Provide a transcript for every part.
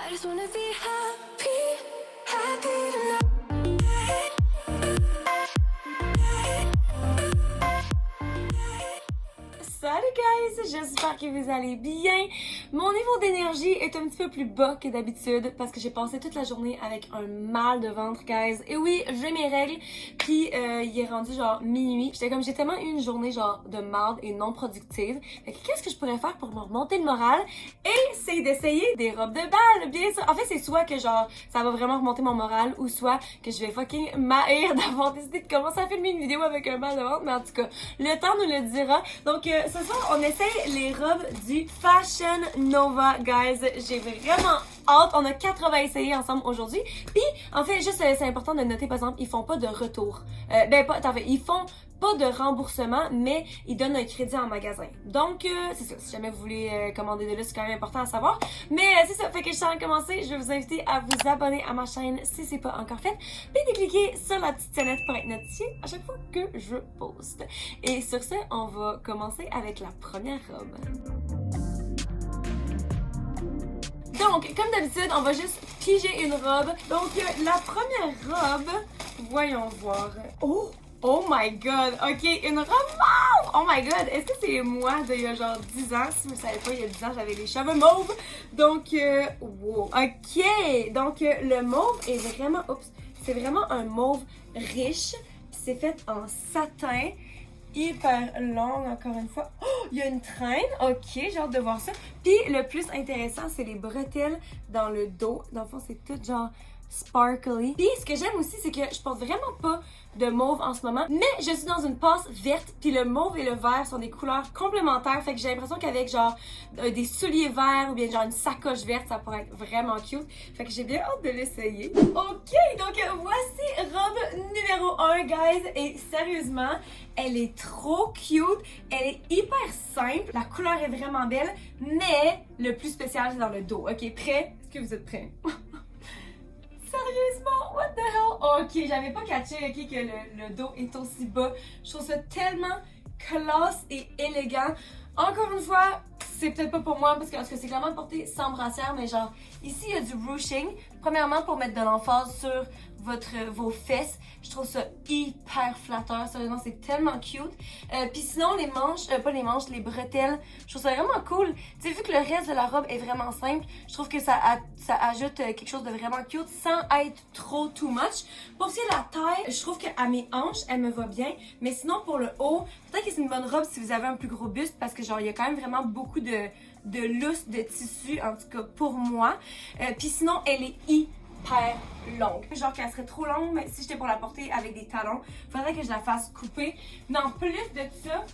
I just wanna be happy, happy tonight. Salut guys, j'espère que vous allez bien. Mon niveau d'énergie est un petit peu plus bas que d'habitude parce que j'ai passé toute la journée avec un mal de ventre, guys. Et oui, j'ai mes règles, puis il est rendu genre minuit. J'ai tellement eu une journée genre de marde et non productive. Fait que qu'est-ce que je pourrais faire pour me remonter le moral? Et c'est d'essayer des robes de bal, bien sûr. En fait, c'est soit que genre ça va vraiment remonter mon moral ou soit que je vais fucking m'haïr d'avoir décidé de commencer à filmer une vidéo avec un mal de ventre. Mais en tout cas, le temps nous le dira. Donc ce soir, on essaye les robes du Fashion Nova, guys. J'ai vraiment hâte. On a 4 robes à essayer ensemble aujourd'hui. Puis, en fait, juste, c'est important de noter, par exemple, ils font pas de retour. Ils font pas de remboursement, mais ils donnent un crédit en magasin. Donc, c'est ça. Si jamais vous voulez commander de là, c'est quand même important à savoir. Mais c'est ça. Fait que juste avant de commencer, je vais vous inviter à vous abonner à ma chaîne si c'est pas encore fait. Puis de cliquer sur la petite sonnette pour être notifié à chaque fois que je poste. Et sur ce, on va commencer avec la première robe. Donc, comme d'habitude, on va juste piger une robe. Donc, la première robe, voyons voir. Oh my god, ok, une robe mauve! Oh my god, est-ce que c'est moi d'il y a genre 10 ans? Si vous ne savez pas, il y a 10 ans, j'avais les cheveux mauves. Donc, wow, ok! Donc, le mauve est vraiment, c'est vraiment un mauve riche. C'est fait en satin, hyper long, encore une fois. Oh, il y a une traîne, ok, j'ai hâte de voir ça. Puis, le plus intéressant, c'est les bretelles dans le dos. Dans le fond, c'est tout genre sparkly. Puis ce que j'aime aussi, c'est que je porte vraiment pas de mauve en ce moment, mais je suis dans une passe verte, puis le mauve et le vert sont des couleurs complémentaires, fait que j'ai l'impression qu'avec genre des souliers verts ou bien genre une sacoche verte, ça pourrait être vraiment cute. Fait que j'ai bien hâte de l'essayer. Ok, donc voici robe numéro 1, guys, et sérieusement, elle est trop cute, elle est hyper simple, la couleur est vraiment belle, mais le plus spécial c'est dans le dos. Ok, prêt? Est-ce que vous êtes prêts? Sérieusement, what the hell? Ok, j'avais pas catché que le dos est aussi bas. Je trouve ça tellement classe et élégant. Encore une fois, c'est peut-être pas pour moi parce que c'est clairement porté sans brassière, mais genre, ici il y a du ruching. Premièrement, pour mettre de l'emphase sur vos fesses. Je trouve ça hyper flatteur. Sérieusement, c'est tellement cute. Puis sinon, les manches, les bretelles, je trouve ça vraiment cool. Tu sais, vu que le reste de la robe est vraiment simple, je trouve que ça ajoute quelque chose de vraiment cute sans être trop too much. Pour ce qui est de la taille, je trouve qu'à mes hanches, elle me va bien. Mais sinon, pour le haut, peut-être que c'est une bonne robe si vous avez un plus gros buste parce que genre, il y a quand même vraiment beaucoup de lousse de tissu, en tout cas pour moi. Puis sinon, elle est hyper longue. Genre qu'elle serait trop longue, mais si j'étais pour la porter avec des talons, faudrait que je la fasse couper. Mais en plus de ça,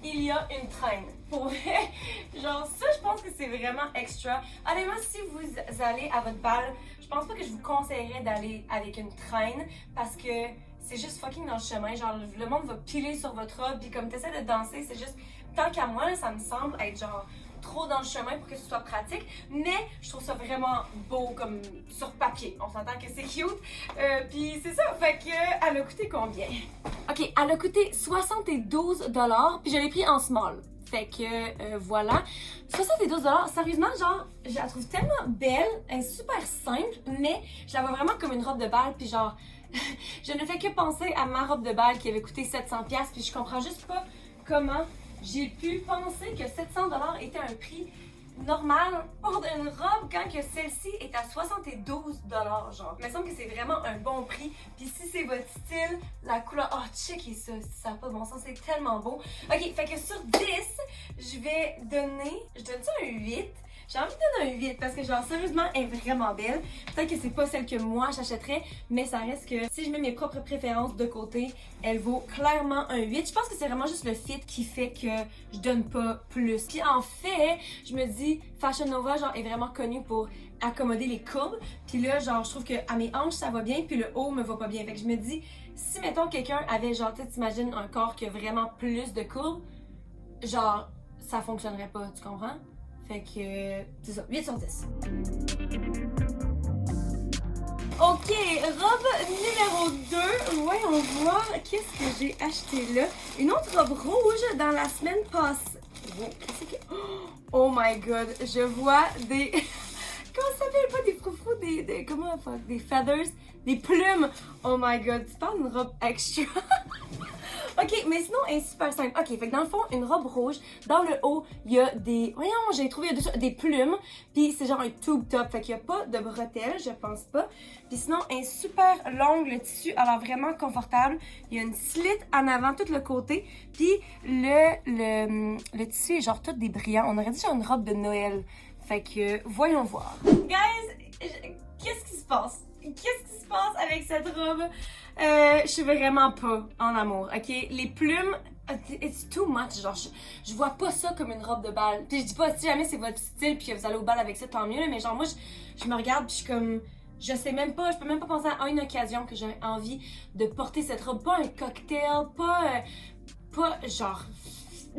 il y a une traîne. Pour vrai, genre ça, je pense que c'est vraiment extra. Honnêtement, si vous allez à votre bal, je pense pas que je vous conseillerais d'aller avec une traîne parce que c'est juste fucking dans le chemin. Genre, le monde va piler sur votre robe, puis comme t'essaies de danser, c'est juste, tant qu'à moi, là, ça me semble être genre trop dans le chemin pour que ce soit pratique, mais je trouve ça vraiment beau comme sur papier. On s'entend que c'est cute. Puis c'est ça, fait que elle a coûté combien? Ok, elle a coûté 72$, puis je l'ai pris en small. Fait que voilà, 72$, sérieusement, genre, je la trouve tellement belle, elle est super simple, mais je la vois vraiment comme une robe de bal, puis genre, je ne fais que penser à ma robe de bal qui avait coûté 700$, puis je comprends juste pas comment j'ai pu penser que 700$ était un prix normal pour une robe quand que celle-ci est à 72$, genre. Il me semble que c'est vraiment un bon prix. Puis si c'est votre style, la couleur, oh checkez ça, ça n'a pas de bon sens, c'est tellement beau. Ok, fait que sur 10, je donne ça un 8. J'ai envie de donner un 8 parce que genre sérieusement elle est vraiment belle. Peut-être que c'est pas celle que moi j'achèterais, mais ça reste que si je mets mes propres préférences de côté, elle vaut clairement un 8. Je pense que c'est vraiment juste le fit qui fait que je donne pas plus. Puis en fait, je me dis Fashion Nova genre est vraiment connue pour accommoder les courbes. Puis là genre je trouve que à mes hanches ça va bien, puis le haut me va pas bien. Fait que je me dis si mettons quelqu'un avait genre tu t'imagines un corps qui a vraiment plus de courbes, genre ça fonctionnerait pas, tu comprends? Fait que, c'est ça, 8 sur 10. Ok, robe numéro 2. Voyons voir qu'est-ce que j'ai acheté là. Une autre robe rouge dans la semaine passée. Oh my god, je vois des... Comment ça s'appelle? Pas des comment fuck, des feathers, des plumes. Oh my god, tu parles d'une robe extra. Ok, mais sinon, elle est super simple. Ok, fait que dans le fond, une robe rouge, dans le haut, il y a des... Voyons, j'ai trouvé des plumes, puis c'est genre un tube top, fait qu'il n'y a pas de bretelles, je pense pas. Puis sinon, elle est super longue, le tissu, alors vraiment confortable. Il y a une slit en avant, tout le côté, puis le tissu est genre tout des brillants. On aurait dit genre une robe de Noël. Fait que, voyons voir. Guys, qu'est-ce qui se passe? Qu'est-ce qui se passe avec cette robe? Je suis vraiment pas en amour, ok? Les plumes, it's too much, genre, je vois pas ça comme une robe de bal. Puis je dis pas, si jamais c'est votre style puis que vous allez au bal avec ça, tant mieux, mais genre, moi, je me regarde puis je suis comme, je sais même pas, je peux même pas penser à une occasion que j'aurais envie de porter cette robe. Pas un cocktail, pas genre...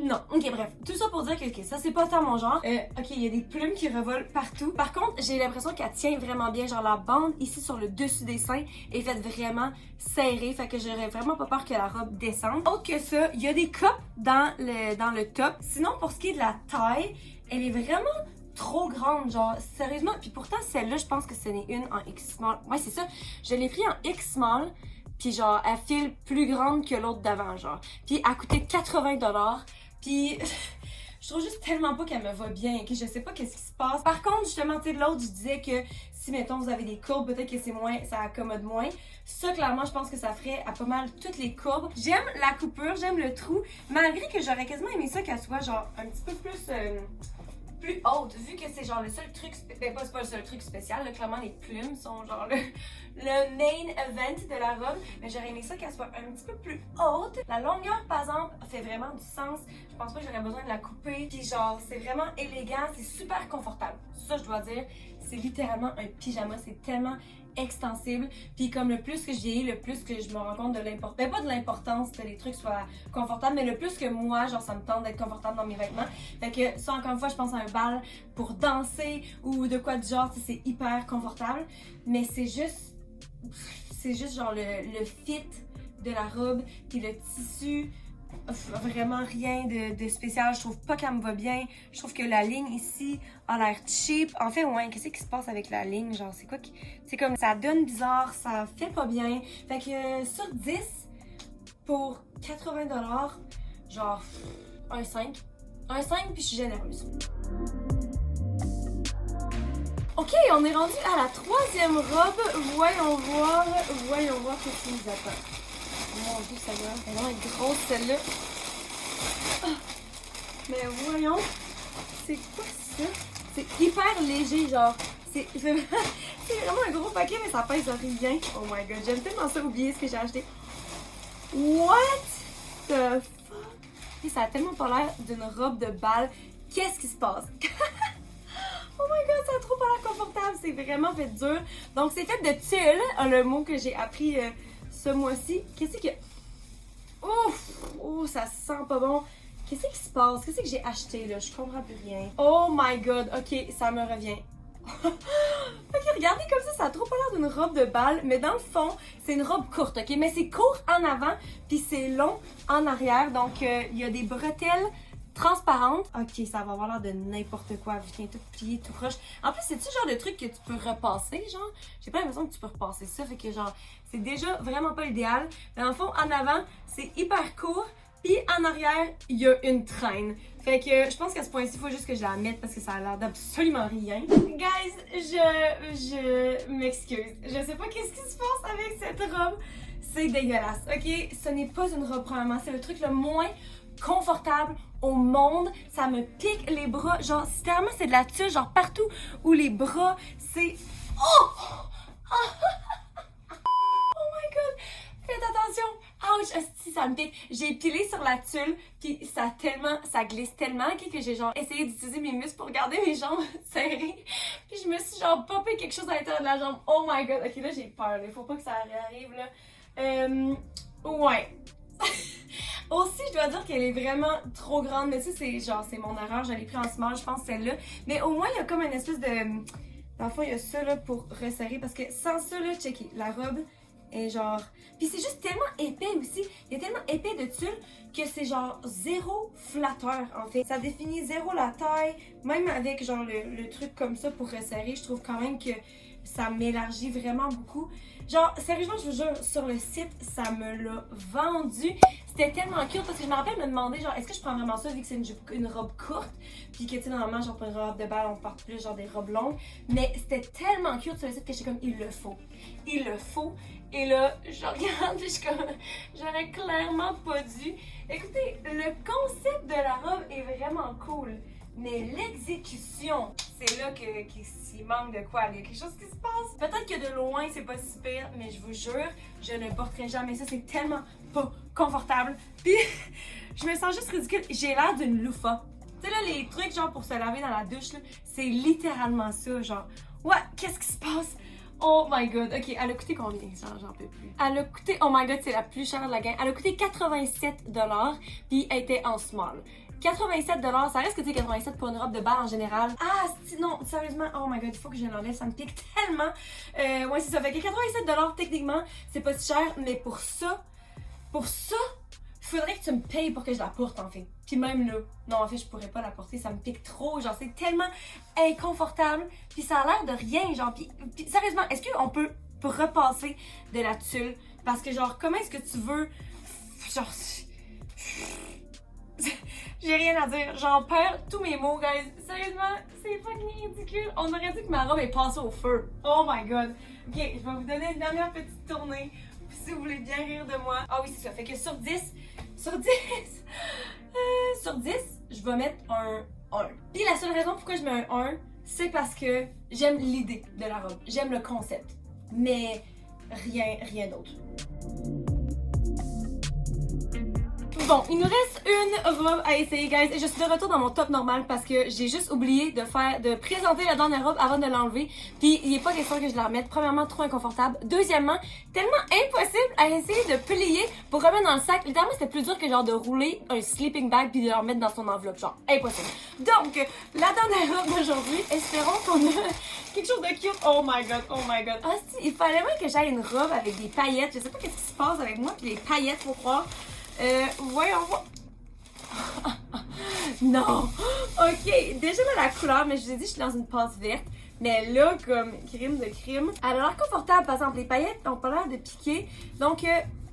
Non, ok, bref. Tout ça pour dire que ça, c'est pas tant mon genre. Ok, il y a des plumes qui revolent partout. Par contre, j'ai l'impression qu'elle tient vraiment bien. Genre, la bande ici sur le dessus des seins est faite vraiment serrée. Fait que j'aurais vraiment pas peur que la robe descende. Autre que ça, il y a des cups dans le top. Sinon, pour ce qui est de la taille, elle est vraiment trop grande, genre, sérieusement. Puis pourtant, celle-là, je pense que ce n'est une en X-small. Ouais, c'est ça. Je l'ai pris en X-small. Puis genre, elle file plus grande que l'autre d'avant, genre. Puis elle coûtait 80$. Puis je trouve juste tellement pas qu'elle me va bien, que je sais pas qu'est-ce qui se passe. Par contre, justement, tu sais, l'autre, je disais que si, mettons, vous avez des courbes, peut-être que c'est moins, ça accommode moins. Ça, clairement, je pense que ça ferait à pas mal toutes les courbes. J'aime la coupure, j'aime le trou, malgré que j'aurais quasiment aimé ça qu'elle soit, genre, un petit peu plus haute, vu que c'est genre le seul truc, ben pas, c'est pas le seul truc spécial, là, clairement les plumes sont genre le main event de la robe, mais j'aurais aimé ça qu'elle soit un petit peu plus haute. La longueur, par exemple, fait vraiment du sens. Je pense pas que j'aurais besoin de la couper, puis genre, c'est vraiment élégant, c'est super confortable. Ça, je dois dire, c'est littéralement un pyjama, c'est tellement extensible, puis comme le plus que je vieillis, le plus que je me rends compte de l'importance, ben pas de l'importance que les trucs soient confortables, mais le plus que moi, genre ça me tente d'être confortable dans mes vêtements. Fait que ça, encore une fois, je pense à un bal pour danser ou de quoi du genre, c'est hyper confortable, mais c'est juste genre le fit de la robe, puis le tissu. Vraiment rien de spécial, je trouve pas qu'elle me va bien, je trouve que la ligne ici a l'air cheap. En fait, ouais, qu'est-ce qui se passe avec la ligne? Genre, c'est quoi qui... C'est comme, ça donne bizarre, ça fait pas bien. Fait que sur 10, pour 80$, genre, un 5. Un 5, puis je suis généreuse. Ok, on est rendu à la troisième robe. Voyons voir ce qui nous attend. Mon Dieu, celle-là, elle est vraiment grosse, celle-là. Ah. Mais voyons, c'est quoi ça? C'est hyper léger, genre. C'est vraiment un gros paquet, mais ça pèse rien. Oh my god, j'aime tellement ça oublier ce que j'ai acheté. What the fuck? Et ça a tellement pas l'air d'une robe de bal. Qu'est-ce qui se passe? Oh my god, ça a trop pas l'air confortable. C'est vraiment fait dur. Donc, c'est fait de tulle, le mot que j'ai appris ce mois-ci. Qu'est-ce que... Ouf! Oh, ça sent pas bon. Qu'est-ce qui se passe? Qu'est-ce que j'ai acheté, là? Je comprends plus rien. Oh my god. Ok, ça me revient. Ok, regardez comme ça a trop pas l'air d'une robe de bal, mais dans le fond, c'est une robe courte, ok? Mais c'est court en avant, puis c'est long en arrière. Donc, il y a des bretelles transparente. Ok, ça va avoir l'air de n'importe quoi. Viens tout plié, tout croche. En plus, c'est-tu le genre de truc que tu peux repasser, genre? J'ai pas l'impression que tu peux repasser ça. Fait que genre, c'est déjà vraiment pas idéal. Mais en fond, en avant, c'est hyper court. Puis en arrière, il y a une traîne. Fait que je pense qu'à ce point-ci, il faut juste que je la mette parce que ça a l'air d'absolument rien. Guys, je m'excuse. Je sais pas qu'est-ce qui se passe avec cette robe. C'est dégueulasse, ok? Ce n'est pas une robe, premièrement. C'est le truc le moins confortable au monde. Ça me pique les bras. Genre, littéralement, c'est de la tulle. Genre, partout où les bras, c'est... Oh! Oh my god! Faites attention! Ouch! Asti, ça me pique. J'ai pilé sur la tulle, puis ça glisse tellement que j'ai genre essayé d'utiliser mes muscles pour garder mes jambes serrées. Puis je me suis genre popé quelque chose à l'intérieur de la jambe. Oh my god! Ok, là, j'ai peur. Il faut pas que ça arrive, là. Ouais. Aussi, je dois dire qu'elle est vraiment trop grande, mais tu sais, c'est mon erreur, je l'ai pris en small, je pense, celle-là. Mais au moins, il y a comme une espèce de... Dans le fond, il y a ça, là, pour resserrer, parce que sans ça, là, checker, la robe Et genre... Puis c'est juste tellement épais aussi. Il y a tellement épais de tulle que c'est genre zéro flatteur en fait. Ça définit zéro la taille. Même avec genre le truc comme ça pour resserrer, je trouve quand même que ça m'élargit vraiment beaucoup. Genre, sérieusement, je vous jure, sur le site, ça me l'a vendu. C'était tellement cute parce que je me rappelle me demander, genre, est-ce que je prends vraiment ça vu que c'est une robe courte? Puis que, tu sais, normalement, genre, pour une robe de bal, on porte plus, genre, des robes longues. Mais c'était tellement cute sur le site que j'étais comme, il le faut. Il le faut. Et là, je regarde, puis je suis comme, j'aurais clairement pas dû. Écoutez, le concept de la robe est vraiment cool. Mais l'exécution, c'est là qu'il manque de quoi. Il y a quelque chose qui se passe. Peut-être que de loin, c'est pas si pire, mais je vous jure, je ne porterai jamais ça. C'est tellement pas confortable. Puis, je me sens juste ridicule. J'ai l'air d'une loufa. Tu sais là, les trucs genre pour se laver dans la douche, là, c'est littéralement ça. Genre, ouais, qu'est-ce qui se passe? Oh my god, ok, elle a coûté combien? J'en peux plus. Elle a coûté, oh my god, c'est la plus chère de la gamme. Elle a coûté 87$, puis elle était en small. 87$, ça reste que tu sais 87 pour une robe de bal en général. Ah, non, sérieusement, oh my god, il faut que je l'enlève, ça me pique tellement. Ouais, c'est ça, fait que 87$, techniquement, c'est pas si cher, mais pour ça, il faudrait que tu me payes pour que je la porte, en fait. Puis même là, non, en fait, je pourrais pas la porter, ça me pique trop, genre, c'est tellement inconfortable, puis ça a l'air de rien, genre, puis sérieusement, est-ce qu'on peut repasser de la tulle? Parce que, genre, comment est-ce que tu veux, genre... J'ai rien à dire, j'en perds tous mes mots, guys. Sérieusement, c'est fucking ridicule. On aurait dit que ma robe est passée au feu. Oh my god. Ok, je vais vous donner une dernière petite tournée. Puis si vous voulez bien rire de moi. Ah oui, c'est ça. Fait que sur 10, sur 10, je vais mettre un 1. Puis la seule raison pourquoi je mets un 1, c'est parce que j'aime l'idée de la robe. J'aime le concept. Mais rien d'autre. Bon, il nous reste une robe à essayer, guys. Et je suis de retour dans mon top normal parce que j'ai juste oublié de présenter la dernière robe avant de l'enlever. Puis il n'est pas question que je la remette. Premièrement, trop inconfortable. Deuxièmement, tellement impossible à essayer de plier pour remettre dans le sac. Littéralement, c'était plus dur que genre de rouler un sleeping bag puis de le remettre dans son enveloppe. Genre, impossible. Donc, la dernière robe d'aujourd'hui, espérons qu'on a quelque chose de cute. Oh my god, oh my god. Ah si, il fallait même que j'aille une robe avec des paillettes. Je sais pas qu'est-ce qui se passe avec moi puis les paillettes, faut croire. Voyons voir. Non! Ok, déjà là, la couleur, mais je vous ai dit, je suis dans une pâte verte. Mais là, comme crime de crime. Elle a l'air confortable, par exemple. Les paillettes n'ont pas l'air de piquer. Donc,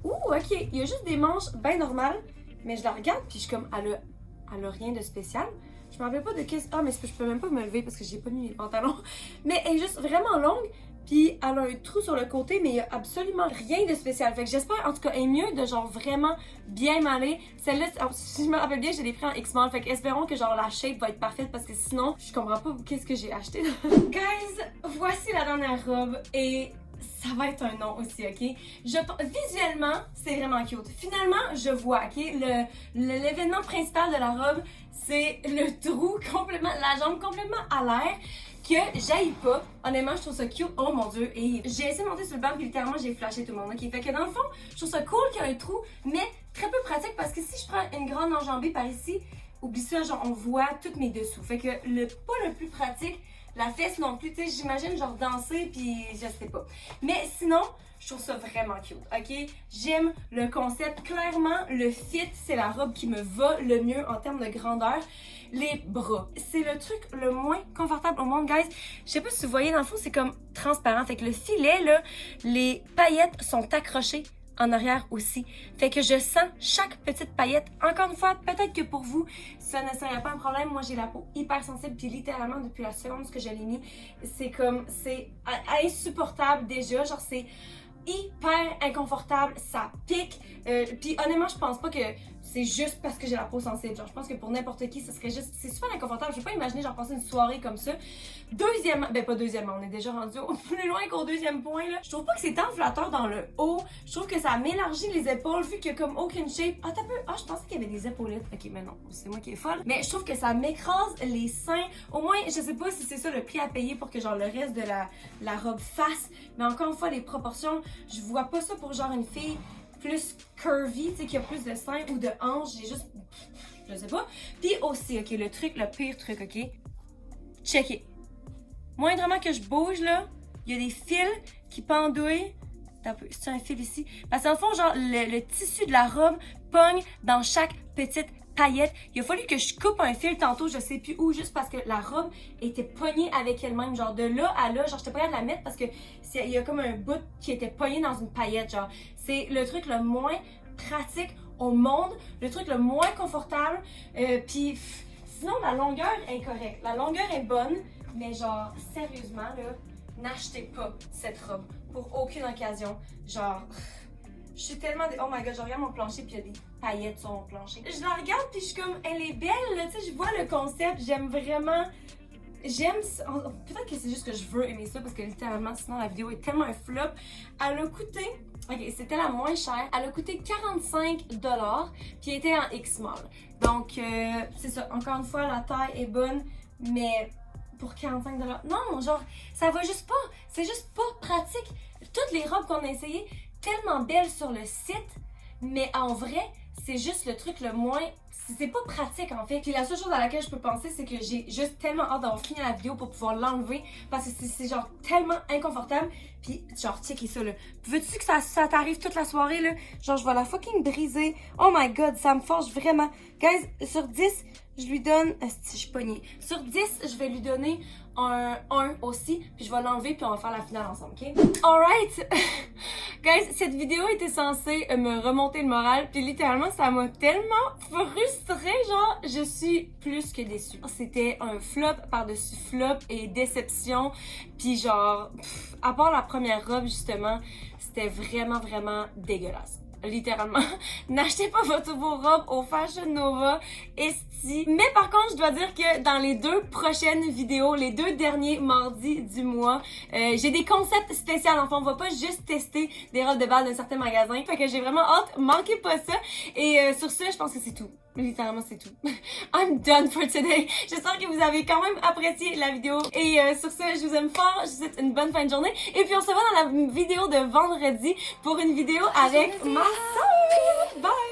ok, il y a juste des manches bien normales. Mais je la regarde, puis je suis comme, elle a rien de spécial. Je me rappelle pas de qu'est-ce. Ah, mais je peux même pas me lever parce que j'ai pas mis mes pantalons. Mais elle est juste vraiment longue. Puis elle a un trou sur le côté, mais il y a absolument rien de spécial. Fait que j'espère, en tout cas, elle est mieux de genre vraiment bien m'aller. Celle-là, si je me rappelle bien, je l'ai pris en X-Mall. Fait que espérons que genre la shape va être parfaite parce que sinon, je comprends pas qu'est-ce que j'ai acheté. Guys, voici la dernière robe et ça va être un nom aussi, ok? Visuellement, c'est vraiment cute. Finalement, je vois, ok? L'événement principal de la robe, c'est le trou complètement, la jambe complètement à l'air. Que j'aille pas. Honnêtement, je trouve ça cute. Oh mon dieu. Et j'ai essayé de monter sur le banc, puis littéralement, j'ai flashé tout le monde. Ok, fait que dans le fond, je trouve ça cool qu'il y ait un trou, mais très peu pratique parce que si je prends une grande enjambée par ici, oublie ça, genre, on voit tous mes dessous. Fait que pas le plus pratique, la fesse non plus. Tu sais, j'imagine genre danser, puis je sais pas. Mais sinon, je trouve ça vraiment cute, ok? J'aime le concept. Clairement, le fit, c'est la robe qui me va le mieux en termes de grandeur. Les bras. C'est le truc le moins confortable au monde, guys. Je sais pas si vous voyez, dans le fond, c'est comme transparent. Fait que le filet, là, les paillettes sont accrochées en arrière aussi. Fait que je sens chaque petite paillette. Encore une fois, peut-être que pour vous, ça ne serait pas un problème. Moi, j'ai la peau hyper sensible. Puis littéralement, depuis la seconde que je l'ai mis, c'est insupportable déjà. Genre, c'est hyper inconfortable, ça pique. Puis honnêtement, je pense pas que c'est juste parce que j'ai la peau sensible. Genre, je pense que pour n'importe qui, ça serait juste. C'est super inconfortable. Je peux pas imaginer, genre, passer une soirée comme ça. Deuxièmement, ben pas deuxièmement, on est déjà rendu plus loin qu'au deuxième point, là. Je trouve pas que c'est tant flatteur dans le haut. Je trouve que ça m'élargit les épaules, vu qu'il y a comme aucune shape. Ah, t'as peu. Ah, je pensais qu'il y avait des épaulettes. Ok, mais non, c'est moi qui est folle. Mais je trouve que ça m'écrase les seins. Au moins, je sais pas si c'est ça le prix à payer pour que, genre, le reste de la robe fasse. Mais encore une fois, les proportions, je vois pas ça pour, genre, une fille plus curvy, tu sais, qui a plus de seins ou de hanches. J'ai juste. Je sais pas. Puis aussi, ok, le pire truc, ok. Checkez. Moindrement que je bouge, là, il y a des fils qui pendouillent C'est un fil ici. Parce qu'en fond, genre, le tissu de la robe pogne dans chaque petite paillette. Il a fallu que je coupe un fil tantôt, je sais plus où, juste parce que la robe était pognée avec elle-même. Genre, de là à là, genre, j'étais pas capable de la mettre parce que il y a comme un bout qui était pogné dans une paillette, genre. C'est le truc le moins pratique au monde, le truc le moins confortable. Puis, sinon, la longueur est correcte. La longueur est bonne, mais genre, sérieusement, là, n'achetez pas cette robe pour aucune occasion. Genre, je suis tellement... Oh my god, je regarde mon plancher puis il y a des paillettes sur mon plancher. Je la regarde puis je suis comme, elle est belle, là, tu sais, je vois le concept, j'aime vraiment... Peut-être que c'est juste que je veux aimer ça parce que littéralement, sinon la vidéo est tellement un flop. Elle a coûté... Ok, c'était la moins chère. Elle a coûté 45$, puis elle était en X-Mall. Donc, c'est ça. Encore une fois, la taille est bonne, mais pour 45$, non, genre, ça va juste pas. C'est juste pas pratique. Toutes les robes qu'on a essayées, tellement belles sur le site, mais en vrai, c'est juste le truc le moins... C'est pas pratique en fait. Puis la seule chose à laquelle je peux penser, c'est que j'ai juste tellement hâte d'avoir fini la vidéo pour pouvoir l'enlever parce que c'est genre tellement inconfortable. Puis genre, checkez ça là. Veux-tu que ça t'arrive toute la soirée là? Genre, je vais la fucking briser. Oh my god, ça me force vraiment. Guys, sur 10, je lui donne... je suis pognée. Sur 10, je vais lui donner un 1 aussi. Puis je vais l'enlever puis on va faire la finale ensemble, ok? Alright! Guys, cette vidéo était censée me remonter le moral. Puis littéralement, ça m'a tellement frustrée. Genre, je suis plus que déçue. C'était un flop par-dessus flop et déception. Puis genre, à part la première robe justement, c'était vraiment, vraiment dégueulasse. Littéralement. N'achetez pas votre vos robes au Fashion Nova esti. Mais par contre, je dois dire que dans les 2 prochaines vidéos, les 2 derniers mardis du mois, j'ai des concepts spéciaux. Enfin, on va pas juste tester des robes de bal d'un certain magasin. Fait que j'ai vraiment hâte. Manquez pas ça. Et sur ce, je pense que c'est tout. Littéralement, c'est tout. I'm done for today. J'espère que vous avez quand même apprécié la vidéo. Et sur ce, je vous aime fort. Je vous souhaite une bonne fin de journée. Et puis, on se voit dans la vidéo de vendredi pour une vidéo avec ma soeur. Bye!